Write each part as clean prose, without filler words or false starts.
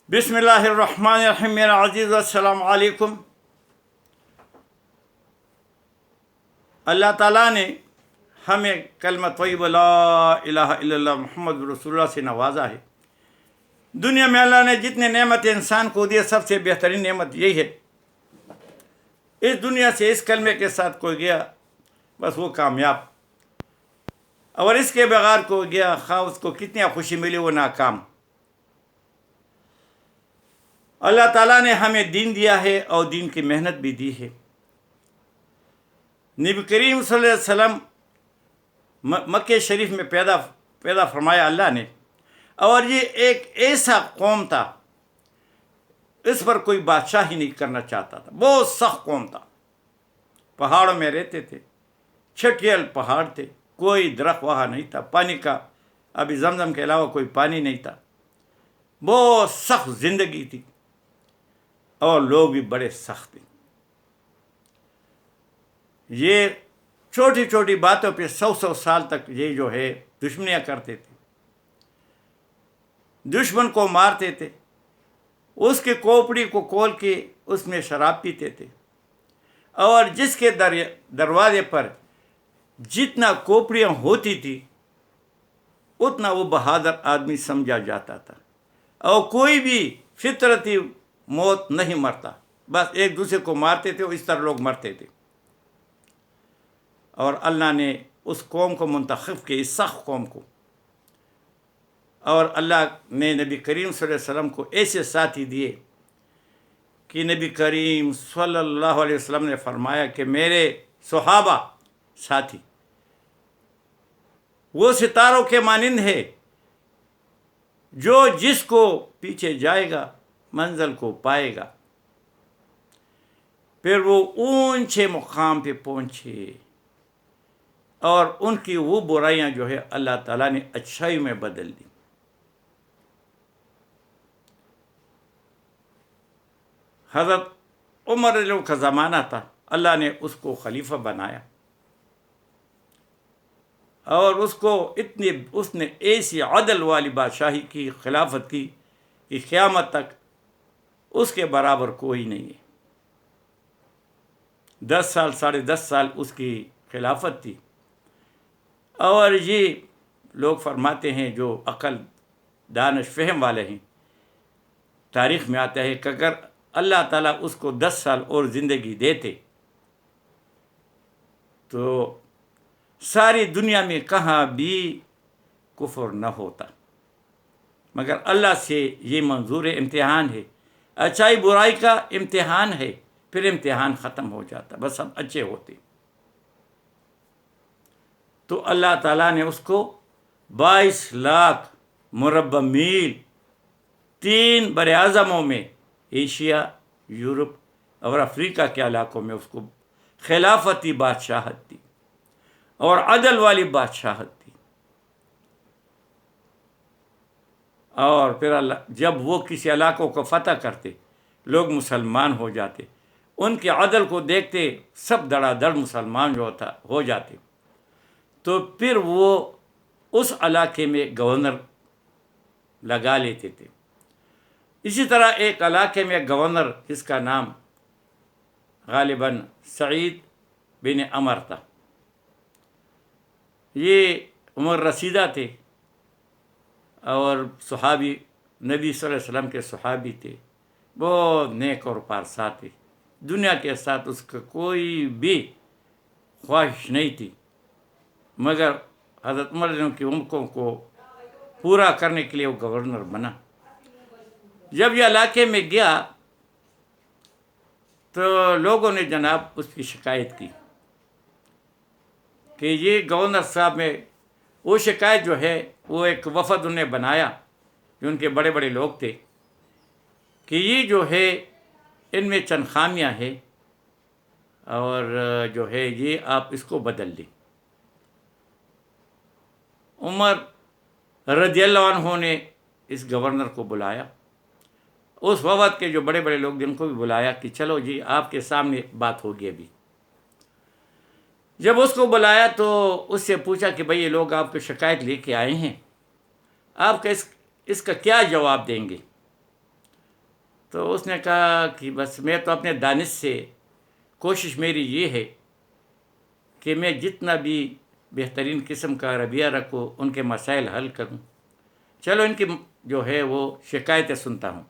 بسم اللہ الرحمن الرحیم. میرا عزیز السلام علیکم. اللہ تعالیٰ نے ہمیں کلمہ طیبہ لا الہ الا اللہ محمد رسول اللہ سے نوازا ہے. دنیا میں اللہ نے جتنے نعمت انسان کو دی سب سے بہترین نعمت یہی ہے. اس دنیا سے اس کلمے کے ساتھ کوئی گیا بس وہ کامیاب، اور اس کے بغیر کوئی گیا خواہ اس کو کتنی خوشی ملی وہ ناکام. اللہ تعالیٰ نے ہمیں دین دیا ہے اور دین کی محنت بھی دی ہے. نبی کریم صلی اللہ علیہ وسلم مکہ شریف میں پیدا فرمایا اللہ نے، اور یہ ایک ایسا قوم تھا اس پر کوئی بادشاہی نہیں کرنا چاہتا تھا. بہت سخت قوم تھا. پہاڑوں میں رہتے تھے، چھٹیل پہاڑ تھے، کوئی درخت وہاں نہیں تھا، پانی کا ابھی زمزم کے علاوہ کوئی پانی نہیں تھا. بہت سخت زندگی تھی اور لوگ بھی بڑے سخت تھے. یہ چھوٹی چھوٹی باتوں پہ 100 سال تک یہ جو ہے دشمنیاں کرتے تھے، دشمن کو مارتے تھے، اس کے کوپڑی کو کھول کے اس میں شراب پیتے تھے، اور جس کے دروازے پر جتنا کوپڑیاں ہوتی تھی اتنا وہ بہادر آدمی سمجھا جاتا تھا. اور کوئی بھی فطرتی موت نہیں مرتا، بس ایک دوسرے کو مارتے تھے، اس طرح لوگ مرتے تھے. اور اللہ نے اس قوم کو منتخب کیا، اس سخت قوم کو، اور اللہ نے نبی کریم صلی اللہ علیہ وسلم کو ایسے ساتھی دیے کہ نبی کریم صلی اللہ علیہ وسلم نے فرمایا کہ میرے صحابہ ساتھی وہ ستاروں کے مانند ہے جو جس کو پیچھے جائے گا منزل کو پائے گا، پھر وہ اونچے مقام پہ پہنچے اور ان کی وہ برائیاں جو ہے اللہ تعالیٰ نے اچھائی میں بدل دی. حضرت عمر رضی اللہ عنہ کا زمانہ تھا، اللہ نے اس کو خلیفہ بنایا، اور اس نے ایسی عدل والی بادشاہی کی، خلافت کی کہ قیامت تک اس کے برابر کوئی نہیں ہے. 10 سال 10.5 سال اس کی خلافت تھی. اور یہ لوگ فرماتے ہیں جو عقل دانش فہم والے ہیں، تاریخ میں آتا ہے کہ اگر اللہ تعالیٰ اس کو 10 سال اور زندگی دیتے تو ساری دنیا میں کہاں بھی کفر نہ ہوتا. مگر اللہ سے یہ منظور امتحان ہے، اچھائی برائی کا امتحان ہے، پھر امتحان ختم ہو جاتا، بس ہم اچھے ہوتے. تو اللہ تعالیٰ نے اس کو 22 لاکھ مربع میل 3 بر اعظموں میں، ایشیا، یورپ اور افریقہ کے علاقوں میں اس کو خلافتی بادشاہت دی اور عدل والی بادشاہت دی. اور پھر اللہ جب وہ کسی علاقوں کو فتح کرتے، لوگ مسلمان ہو جاتے، ان کے عدل کو دیکھتے سب دڑا دڑ مسلمان جو ہو جاتے، تو پھر وہ اس علاقے میں گورنر لگا لیتے تھے. اسی طرح ایک علاقے میں گورنر جس کا نام غالباً سعید بن عمر تھا، یہ عمر رسیدہ تھے اور صحابی، نبی صلی اللہ علیہ وسلم کے صحابی تھے، بہت نیک اور پارسا تھے. دنیا کے ساتھ اس کا کوئی بھی خواہش نہیں تھی، مگر حضرت عمر کی عمروں کو پورا کرنے کے لیے وہ گورنر بنا. جب یہ علاقے میں گیا تو لوگوں نے جناب اس کی شکایت کی کہ یہ گورنر صاحب میں وہ شکایت جو ہے، وہ ایک وفد انہیں بنایا جو ان کے بڑے بڑے لوگ تھے کہ یہ جو ہے ان میں چند خامیاں ہیں، اور جو ہے یہ آپ اس کو بدل دیں. عمر رضی اللہ عنہ نے اس گورنر کو بلایا، اس وفد کے جو بڑے بڑے لوگ جن کو بھی بلایا کہ چلو جی آپ کے سامنے بات ہوگی. ابھی جب اس کو بلایا تو اس سے پوچھا کہ بھئی یہ لوگ آپ کو شکایت لے کے آئے ہیں، آپ کا اس کا کیا جواب دیں گے؟ تو اس نے کہا کہ بس میں تو اپنے دانش سے کوشش میری یہ ہے کہ میں جتنا بھی بہترین قسم کا رویہ رکھوں، ان کے مسائل حل کروں. چلو ان کی جو ہے وہ شکایتیں سنتا ہوں.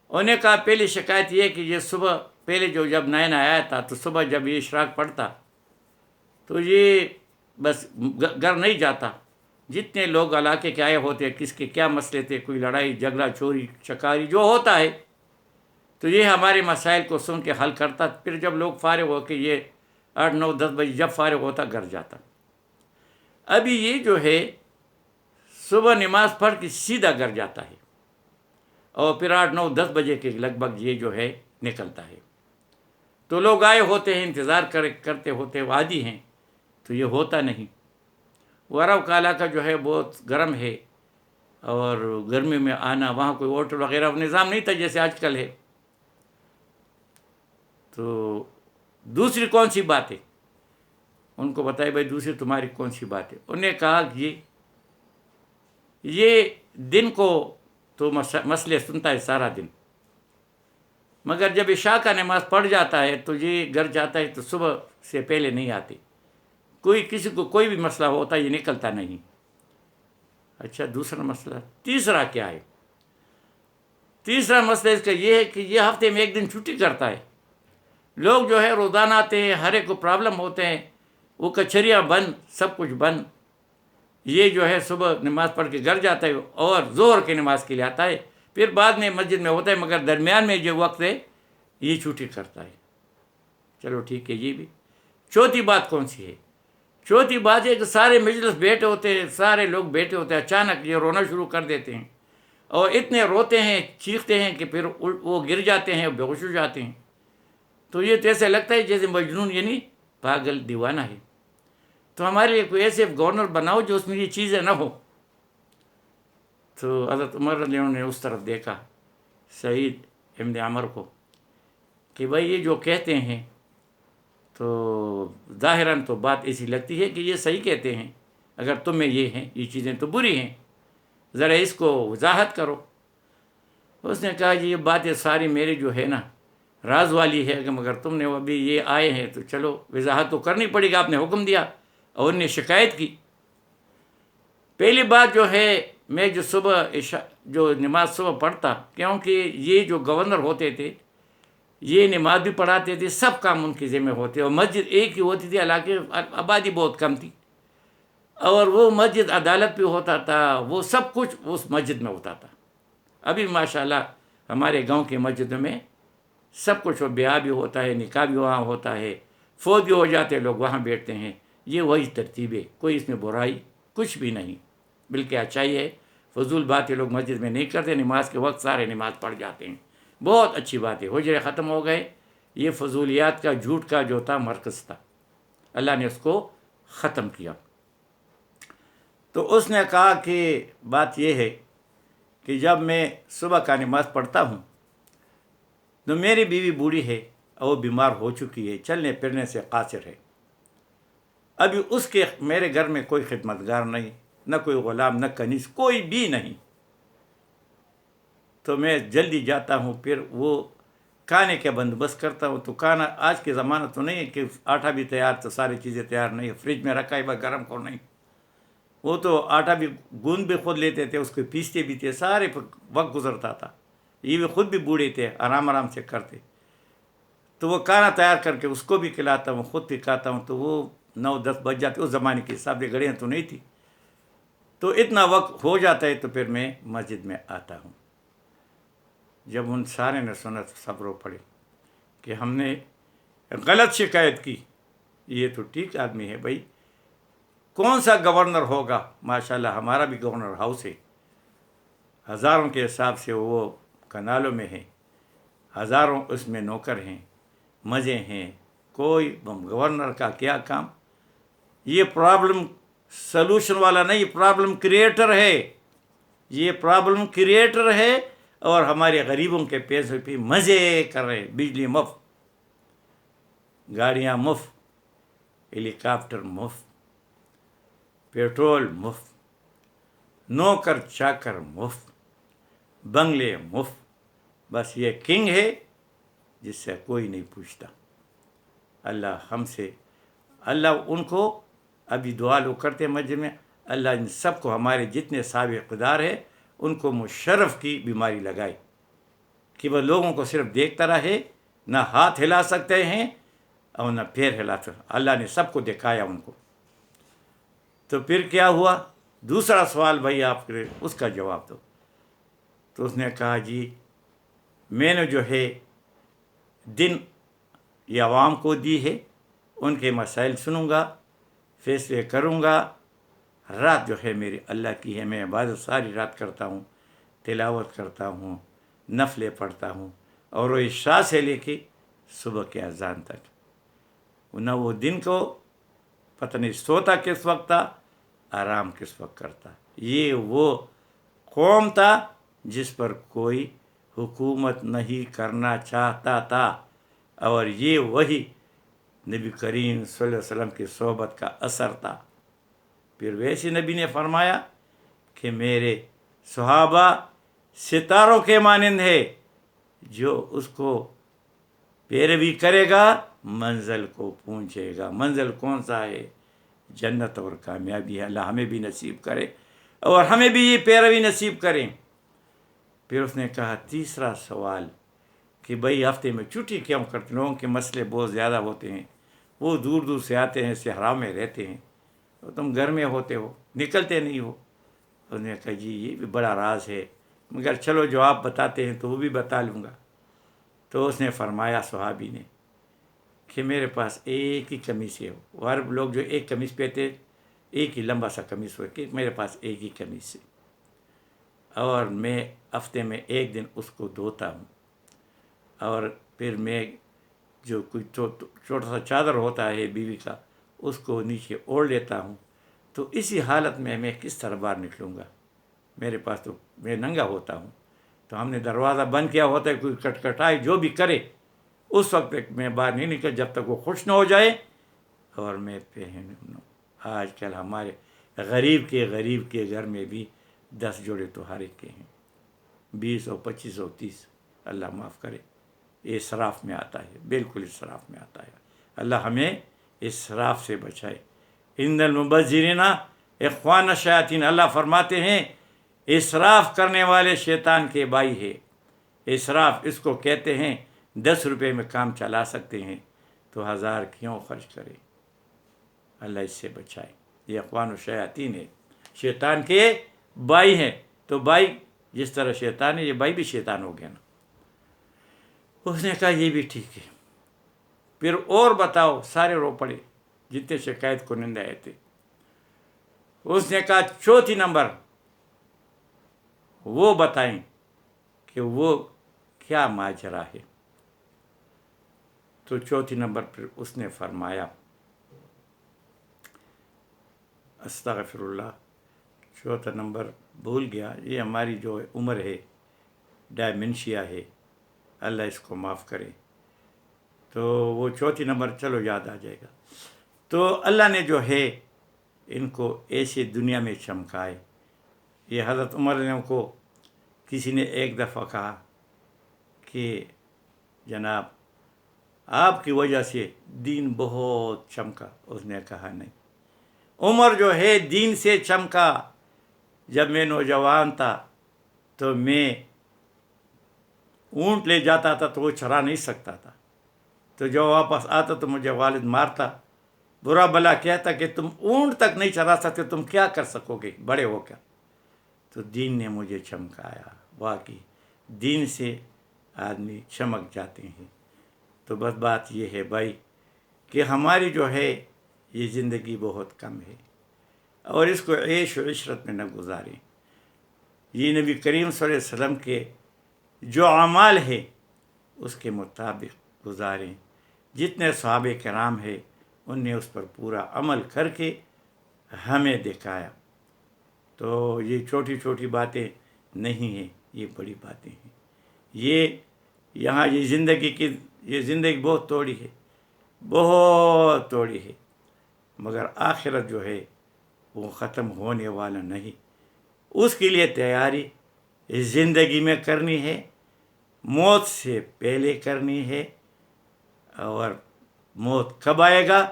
انہوں نے کہا پہلی شکایت یہ کہ یہ صبح پہلے جب نیا آیا تھا تو صبح جب یہ اشراق پڑتا تو یہ بس گھر نہیں جاتا. جتنے لوگ علاقے کے آئے ہوتے، کس کے کیا مسئلے تھے، کوئی لڑائی جھگڑا چوری چکاری جو ہوتا ہے، تو یہ ہمارے مسائل کو سن کے حل کرتا. پھر جب لوگ فارغ ہو کے یہ 8 9 10 بجے جب فارغ ہوتا گھر جاتا. ابھی یہ جو ہے صبح نماز پڑھ کے سیدھا گھر جاتا ہے اور پھر 8 9 10 بجے کے لگ بھگ یہ جو ہے نکلتا ہے. تو لوگ آئے ہوتے ہیں، انتظار کرتے ہوتے، عادی ہیں، تو یہ ہوتا نہیں. وہ عرب کا علاقہ جو ہے بہت گرم ہے اور گرمی میں آنا، وہاں کوئی ہوٹل وغیرہ نظام نہیں تھا جیسے آج کل ہے. تو دوسری کون سی بات ہے؟ ان کو بتائے بھائی دوسری تمہاری کون سی بات ہے؟ انہوں نے کہا کہ یہ دن کو تو مسئلے سنتا ہے سارا دن، مگر جب عشاء کا نماز پڑھ جاتا ہے تو یہ گھر جاتا ہے تو صبح سے پہلے نہیں آتی. کسی کو کوئی بھی مسئلہ ہوتا ہے یہ نکلتا نہیں. اچھا دوسرا مسئلہ. تیسرا کیا ہے؟ تیسرا مسئلہ اس کا یہ ہے کہ یہ ہفتے میں ایک دن چھٹی کرتا ہے. لوگ جو ہے روزانہ آتے ہیں، ہر ایک کو پرابلم ہوتے ہیں، وہ کچہریاں بند، سب کچھ بند. یہ جو ہے صبح نماز پڑھ کے گھر جاتا ہے اور ظہر کی نماز کے لیے آتا ہے، پھر بعد میں مسجد میں ہوتا ہے، مگر درمیان میں جو وقت ہے یہ چھٹی کرتا ہے. چلو ٹھیک ہے یہ بھی. چوتھی بات کون سی ہے؟ چوتھی بات ہے کہ سارے مجلس بیٹھے ہوتے ہیں، سارے لوگ بیٹھے ہوتے ہیں، اچانک یہ رونا شروع کر دیتے ہیں اور اتنے روتے ہیں چیختے ہیں کہ پھر وہ گر جاتے ہیں، بے ہوش ہو جاتے ہیں. تو یہ تو ایسے لگتا ہے جیسے مجنون یعنی پاگل دیوانہ ہے. تو ہمارے لیے کوئی ایسے گورنر بناؤ جو اس میں یہ چیزیں نہ ہو. تو حضرت عمر رضی اللہ عنہ نے اس طرف دیکھا سعید ابن عمر کو کہ بھائی یہ جو کہتے ہیں تو ظاہراً تو بات ایسی لگتی ہے کہ یہ صحیح کہتے ہیں، اگر تم میں یہ ہیں یہ چیزیں تو بری ہیں، ذرا اس کو وضاحت کرو. اس نے کہا جی یہ باتیں ساری میری جو ہے نا راز والی ہے، کہ مگر تم نے ابھی یہ آئے ہیں تو چلو وضاحت تو کرنی پڑے گا. آپ نے حکم دیا اور انہیں شکایت کی. پہلی بات جو ہے میں جو صبح جو نماز صبح پڑھتا، کیونکہ یہ جو گورنر ہوتے تھے یہ نماز بھی پڑھاتے تھے، سب کام ان کے ذمہ ہوتے، اور مسجد ایک ہی ہوتی تھی، علاقے آبادی بہت کم تھی، اور وہ مسجد عدالت بھی ہوتا تھا، وہ سب کچھ اس مسجد میں ہوتا تھا. ابھی ماشاءاللہ ہمارے گاؤں کی مسجدوں میں سب کچھ، بیاہ بھی ہوتا ہے، نکاح بھی وہاں ہوتا ہے، فوت بھی ہو جاتے ہیں لوگ وہاں بیٹھتے ہیں. یہ وہی ترتیب ہے، کوئی اس میں برائی کچھ بھی نہیں، بلکہ اچھائی ہے. فضول باتیں لوگ مسجد میں نہیں کرتے، نماز کے وقت سارے نماز پڑھ جاتے ہیں، بہت اچھی بات ہے. حجرے ختم ہو گئے، یہ فضولیات کا جھوٹ کا جو تھا مرکز تھا، اللہ نے اس کو ختم کیا. تو اس نے کہا کہ بات یہ ہے کہ جب میں صبح کا نماز پڑھتا ہوں تو میری بیوی بوڑھی ہے اور وہ بیمار ہو چکی ہے، چلنے پھرنے سے قاصر ہے. ابھی اس کے میرے گھر میں کوئی خدمتگار نہیں، نہ کوئی غلام، نہ کنیز، کوئی بھی نہیں. تو میں جلدی جاتا ہوں، پھر وہ کھانے کا بندوبست کرتا ہوں. تو کھانا آج کے زمانہ تو نہیں ہے کہ آٹا بھی تیار، تو ساری چیزیں تیار نہیں، فریج میں رکھا ہے بس گرم کو نہیں. وہ تو آٹا بھی گوند بھی خود لیتے تھے، اس کو پیستے بھی تھے، سارے وقت گزرتا تھا. یہ بھی خود بھی بوڑھے تھے، آرام آرام سے کرتے. تو وہ کھانا تیار کر کے اس کو بھی کھلاتا ہوں، خود بھی کھاتا ہوں. تو وہ 9 10 بج جاتے، اس زمانے کے حساب سے گھڑیاں تو نہیں تھی. تو اتنا وقت ہو جاتا ہے تو پھر میں مسجد میں آتا ہوں. جب ان سارے نے سنا تو سب رو پڑے کہ ہم نے غلط شکایت کی. یہ تو ٹھیک آدمی ہے بھائی، کون سا گورنر ہوگا؟ ماشاءاللہ ہمارا بھی گورنر ہاؤس ہے، ہزاروں کے حساب سے وہ کنالوں میں ہے، ہزاروں اس میں نوکر ہیں، مزے ہیں. کوئی گورنر کا کیا کام؟ یہ پرابلم سلوشن والا نہیں، پرابلم کریٹر ہے. یہ پرابلم کریٹر ہے اور ہمارے غریبوں کے پیسے پہ مزے کر رہے ہیں. بجلی مفت، گاڑیاں مفت، ہیلی کاپٹر مفت، پیٹرول مفت، نوکر چاکر مفت، بنگلے مفت، بس یہ کنگ ہے جس سے کوئی نہیں پوچھتا. اللہ ہم سے، اللہ ان کو ابھی دعا لوگ کرتے ہیں مسجد میں، اللہ ان سب کو، ہمارے جتنے صاحب اقتدار ہے ان کو مشرف کی بیماری لگائے کہ وہ لوگوں کو صرف دیکھتا رہے، نہ ہاتھ ہلا سکتے ہیں اور نہ پیر ہلا سکتے. اللہ نے سب کو دکھایا ان کو. تو پھر کیا ہوا؟ دوسرا سوال بھائی آپ کے، اس کا جواب دو. تو اس نے کہا جی میں نے جو ہے دن یہ عوام کو دی ہے، ان کے مسائل سنوں گا، فیصلے کروں گا. رات جو ہے میری اللہ کی ہے، میں عبادت ساری رات کرتا ہوں، تلاوت کرتا ہوں، نفلیں پڑھتا ہوں، اور وہ عشاء سے لے کے صبح کے اذان تک. نہ وہ دن کو پتہ نہیں سوتا کس وقت تھا، آرام کس وقت کرتا. یہ وہ قوم تھا جس پر کوئی حکومت نہیں کرنا چاہتا تھا، اور یہ وہی نبی کریم صلی اللہ علیہ وسلم کی صحبت کا اثر تھا. پھر ویسے نبی نے فرمایا کہ میرے صحابہ ستاروں کے مانند ہے، جو اس کو پیروی کرے گا منزل کو پہنچے گا. منزل کون سا ہے؟ جنت اور کامیابی ہے. اللہ ہمیں بھی نصیب کرے اور ہمیں بھی یہ پیروی نصیب کریں. پھر اس نے کہا تیسرا سوال کہ بھئی ہفتے میں چھٹی کیوں کرتے؟ لوگوں کے مسئلے بہت زیادہ ہوتے ہیں، وہ دور دور سے آتے ہیں، صحرا میں رہتے ہیں، اور تم گھر میں ہوتے ہو، نکلتے نہیں ہو. اس نے کہا جی یہ بھی بڑا راز ہے، مگر چلو جو آپ بتاتے ہیں تو وہ بھی بتا لوں گا. تو اس نے فرمایا صحابی نے کہ میرے پاس ایک ہی قمیص ہے. عرب لوگ جو ایک قمیص پہنتے، ایک ہی لمبا سا قمیص ہو، کہ میرے پاس ایک ہی قمیص ہے، اور میں ہفتے میں ایک دن اس کو دھوتا ہوں، اور پھر میں جو کوئی چھوٹا سا چادر ہوتا ہے بیوی کا، اس کو نیچے اوڑھ لیتا ہوں. تو اسی حالت میں کس طرح باہر نکلوں گا؟ میرے پاس تو میں ننگا ہوتا ہوں. تو ہم نے دروازہ بند کیا ہوتا ہے، کوئی کٹکھٹائے جو بھی کرے اس وقت تک میں باہر نہیں نکل جب تک وہ خوش نہ ہو جائے اور میں پہن لوں. آج کل ہمارے غریب کے گھر میں بھی 10 جوڑے تو ہر ایک کے ہیں، 20 اور 25 اور 30. اللہ معاف کرے، یہ اسراف میں آتا ہے، بالکل اسراف میں آتا ہے. اللہ ہمیں اسراف سے بچائے. ان المبذرین اخوان الشیاطین، اللہ فرماتے ہیں اسراف کرنے والے شیطان کے بھائی ہے. اسراف اس کو کہتے ہیں 10 روپے میں کام چلا سکتے ہیں تو 1000 کیوں خرچ کرے؟ اللہ اس سے بچائے. یہ اخوان الشیاطین ہے، شیطان کے بھائی ہیں. تو بھائی جس طرح شیطان ہے، یہ بھائی بھی شیطان ہو گیا نا. اس نے کہا یہ بھی ٹھیک ہے. پھر اور بتاؤ، سارے رو پڑے جتنے شکایت کنندے آئے تھے. اس نے کہا چوتھی نمبر وہ بتائیں کہ وہ کیا ماجرا ہے. تو چوتھی نمبر پر اس نے فرمایا، استغفر اللہ، چوتھا نمبر بھول گیا. یہ ہماری جو عمر ہے، ڈائمنشیا ہے، اللہ اس کو معاف کرے. تو وہ چوتھی نمبر چلو یاد آ جائے گا. تو اللہ نے جو ہے ان کو ایسی دنیا میں چمکائے. یہ حضرت عمر نے کو کسی نے ایک دفعہ کہا کہ جناب آپ کی وجہ سے دین بہت چمکا. اس نے کہا نہیں، عمر جو ہے دین سے چمکا. جب میں نوجوان تھا تو میں اونٹ لے جاتا تھا تو وہ چرا نہیں سکتا تھا، تو جو واپس آتا تو مجھے والد مارتا، برا بلا کہتا کہ تم اونٹ تک نہیں چرا سکتے، تم کیا کر سکو گے بڑے ہو کر. تو دین نے مجھے چمکایا. واقعی دین سے آدمی چمک جاتے ہیں. تو بس بات یہ ہے بھائی کہ ہماری جو ہے یہ زندگی بہت کم ہے، اور اس کو عیش و عشرت میں نہ گزاریں. یہ نبی کریم صلی اللہ علیہ وسلم کے جو اعمال ہے اس کے مطابق گزاریں. جتنے صحابہ کرام ہیں ان نے اس پر پورا عمل کر کے ہمیں دکھایا. تو یہ چھوٹی چھوٹی باتیں نہیں ہیں، یہ بڑی باتیں ہیں. یہ یہاں یہ زندگی بہت توڑی ہے، بہت توڑی ہے، مگر آخرت جو ہے وہ ختم ہونے والا نہیں. اس کے لیے تیاری اس زندگی میں کرنی ہے. موت سے پہلے کرنی ہے، اور موت کب آئے گا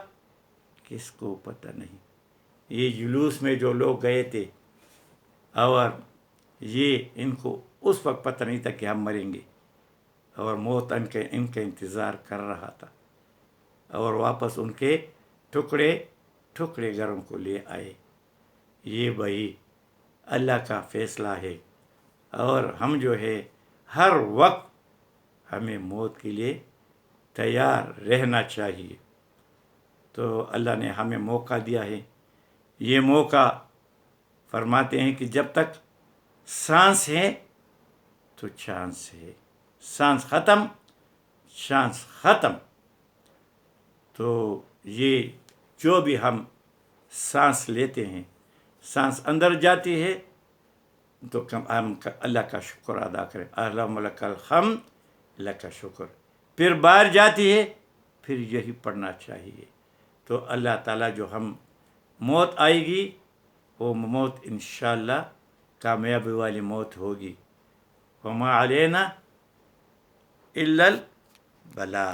کس کو پتہ نہیں۔ یہ جلوس میں جو لوگ گئے تھے، اور یہ ان کو اس وقت پتہ نہیں تھا کہ ہم مریں گے، اور موت ان کا انتظار کر رہا تھا، اور واپس ان کے ٹکڑے ٹکڑے گھروں کو لے آئے۔ یہ بھائی اللہ کا فیصلہ ہے، اور ہم جو ہے ہر وقت ہمیں موت کے لیے تیار رہنا چاہیے۔ تو اللہ نے ہمیں موقع دیا ہے، یہ موقع فرماتے ہیں کہ جب تک سانس ہے تو چانس ہے، سانس ختم چانس ختم۔ تو یہ جو بھی ہم سانس لیتے ہیں، سانس اندر جاتی ہے تو ہم اللہ کا شکر ادا کریں، اللہم لک الحمد لک شکر۔ پھر باہر جاتی ہے، پھر یہی پڑھنا چاہیے۔ تو اللہ تعالیٰ جو ہم موت آئے گی، وہ موت انشاءاللہ کامیابی والی موت ہوگی۔ وما علینا الا البلاغ۔